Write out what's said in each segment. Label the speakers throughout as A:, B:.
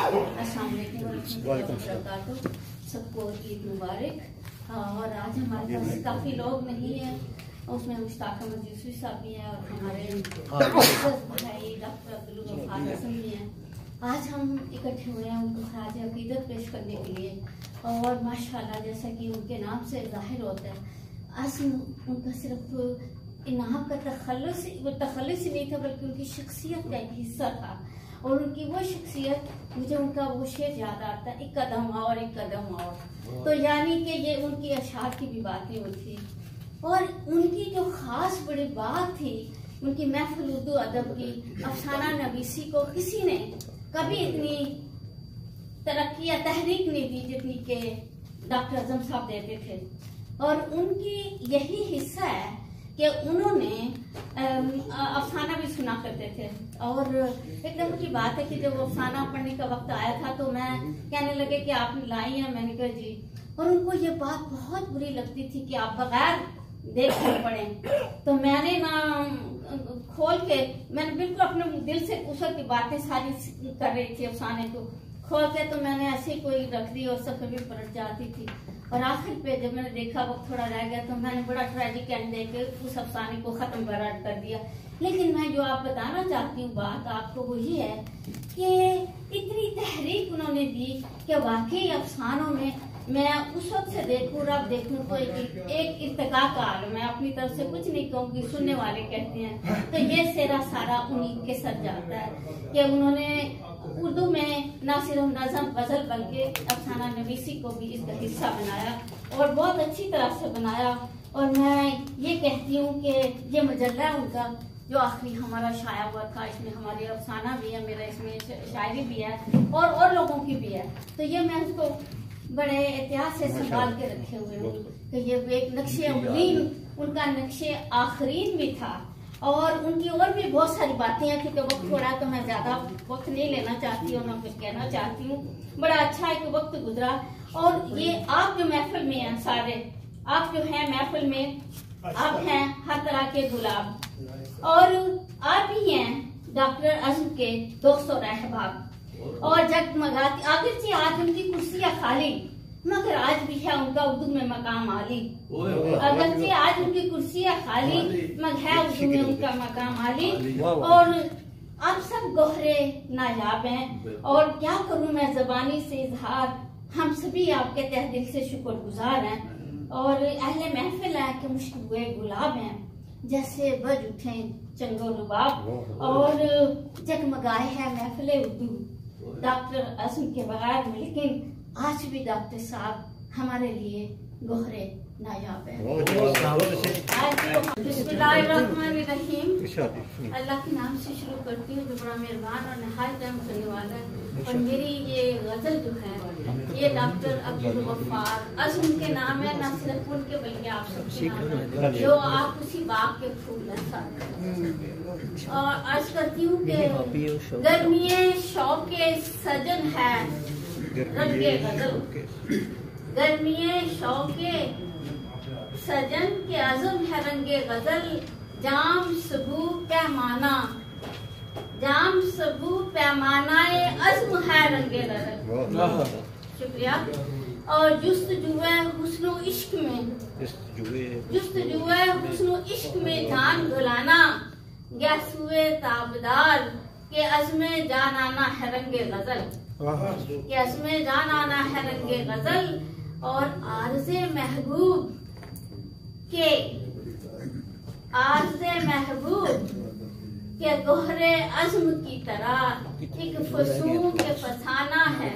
A: अस्सलाम वालेकुम, सबको ईद मुबारक। और आज हमारे पास काफी लोग नहीं है, उसमें मुश्ताक अहमद यूसुफ साहब भी हैं और हमारे भाई डॉक्टर अब्दुल गफ्फार हसन भी हैं। आज हम इकट्ठे हुए हैं उनको खराज अकीदत पेश करने के लिए। और माशाल्लाह जैसा कि उनके नाम से जाहिर होता है, आज उनका सिर्फ इनाम का तखल्लुस ही नहीं था, बल्कि उनकी शख्सियत का एक हिस्सा था। और उनकी वो शख्सियत, मुझे उनका वो शेर याद आता है, एक कदम और एक कदम और। तो यानी कि ये उनकी अशार की भी बातें वो थी। और उनकी जो खास बड़ी बात थी, उनकी महफिल उर्दू अदब की, अफसाना नवीसी को किसी ने कभी इतनी तरक्की या तहरीक नहीं दी जितनी के डॉक्टर आजम साहब देते थे। और उनकी यही हिस्सा है कि उन्होंने अफसाना भी सुना करते थे। और एक नंबर की बात है कि जब अफसाना पढ़ने का वक्त आया था तो मैं कहने लगे कि आपने लाई है, मैंने कहा जी। और उनको ये बात बहुत बुरी लगती थी कि आप बगैर देखे पढ़ें। तो मैंने ना खोल के, मैंने बिल्कुल अपने दिल से उस की बातें सारी कर रही थी, अफसाने को खोल के तो मैंने ऐसे ही कोई रख दी और सफे भी पलट जाती थी। और आखिर पे जब मैंने देखा वक्त थोड़ा रह गया तो मैंने बड़ा ट्रेजिक एंड देके उस अफसाने को खत्म कर दिया। लेकिन मैं जो आप बताना चाहती हूँ बात आपको वो ये है कि इतनी तहरीक उन्होंने दी कि वाकई अफसानों में मैं उस वक्त से देखूं और अब देखूं तो एक इर्तिका का आलम है। अपनी तरफ से कुछ नहीं कहूँगी, सुनने वाले कहते हैं। तो ये सेरा सारा उन्हीं के सर जाता है कि उन्होंने उर्दू में न सिर्फ नज़म गजल बल्कि अफसाना नवीसी को भी इसका हिस्सा बनाया और बहुत अच्छी तरह से बनाया। और मैं ये कहती हूँ कि ये मजल्ला है उनका जो आखिरी हमारा शाया हुआ था, इसमें हमारी अफसाना भी है, मेरा इसमें शायरी भी है और लोगों की भी है। तो ये मैं उसको बड़े एहतियात से संभाल के रखे हुए हूँ कि ये एक नक्शे अव्वलीन, उनका नक्शे आखरीन भी था। और उनकी और भी बहुत सारी बातें हैं, क्योंकि वक्त थोड़ा तो मैं ज्यादा वक्त नहीं लेना चाहती हूँ, ना कुछ कहना चाहती हूँ। बड़ा अच्छा एक वक्त गुजरा। और ये आप जो महफिल में हैं, सारे आप जो हैं महफिल में, आप हैं हर तरह के गुलाब और आप ही हैं डॉक्टर अज़म के दोस्त और अहबाब और जगमगाती। आखिर से आज उनकी कुर्सियां खाली, मगर आज भी है उनका उर्दू में मकाम आली। अगर से आज उनकी कुर्सियां खाली, मगर है उर्दू में उनका मकाम आली। और आप सब गोहरे नायाब हैं और क्या करूं मैं जबानी से इजहार, हम सभी आपके तहे दिल से शुक्रगुजार हैं। और अहले महफिल है कि मुश्किल हुए गुलाब हैं, जैसे बज उठे चंगो रुबाब। और जगमगाए है महफिल उर्दू डॉक्टर अज़म के बगैर में, लेकिन आज भी डॉक्टर साहब हमारे लिए गोहरे नायाब है। बिस्मिल्लाहिर्रहमानिर्रहीम, अल्लाह के नाम से शुरू करती हूँ जो बड़ा मेहरबान और नहायत रहम करने वाला है। और मेरी ये गजल जो है ये डॉक्टर अब्दुल गफ्फार अज़म के नाम है, न सिर्फ उनके बल्कि आप सबके नाम है, जो आप उसी बाग के फूल हैं। और आज करती हूँ कि गर्मिये शौके सजन है रंगे गजल, गर्मिये शौके सजन के अज़म है रंगे गजल, जाम सबू पैमाना, जाम सबू पैमानाए अज़्म है रंगे गजल। शुक्रिया। और जुस्तजुए हुस्नो इश्क में, जुस्तजुए हुस्नो इश्क में जान गुलाना, गैसुए ताबदार के अज़्मे जान आना है रंगे गजल, के अज़्मे जान आना है रंगे गजल। और आरज़े महबूब के, आरज़े महबूब के गोहरे अज़्म की तरह एक फसूं के फसाना है,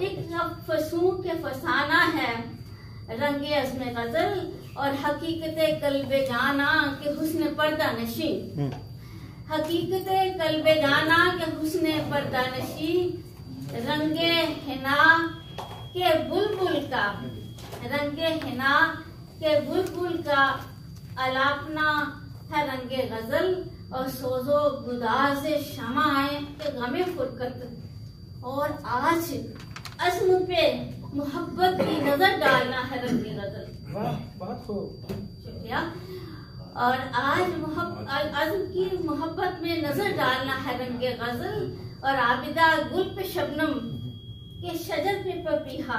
A: एक फसूं के फसाना है रंगे अज़्म गजल। और हकीकत कल्बे जाना के हुस्न पर्दा नशी, हकीकत कल्बे जाना के हुस्न पर्दा नशी, रंगे हिना के बुलबुल का, रंगे हिना के बुलबुल का अलापना है रंगे गजल। और सोजो गुदाज शमाए के गमे फुरकत। और आज अज़्म पे मोहब्बत की नजर डालना है रंगे गजल। शुक्रिया। और आज अज़्म की मोहब्बत में नजर डालना है रंगे गजल। और आबिदा गुल पे शबनम के शजर पे पपीहा,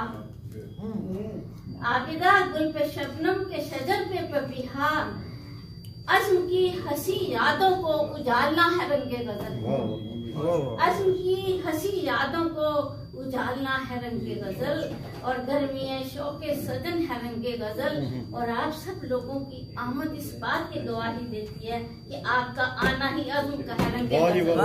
A: आबिदा गुल पे शबनम के शजर पे पपीहा, अज़्म की हंसी यादों को उजालना है रंगे गजल, अज़्म की हंसी यादों को उजालना है रंगे गजल, और गर्मी शौके सजन है रंगे गजल। और आप सब लोगों की आमद इस बात की गवाही देती है कि आपका आना ही अज़्म का है रंगे गजल।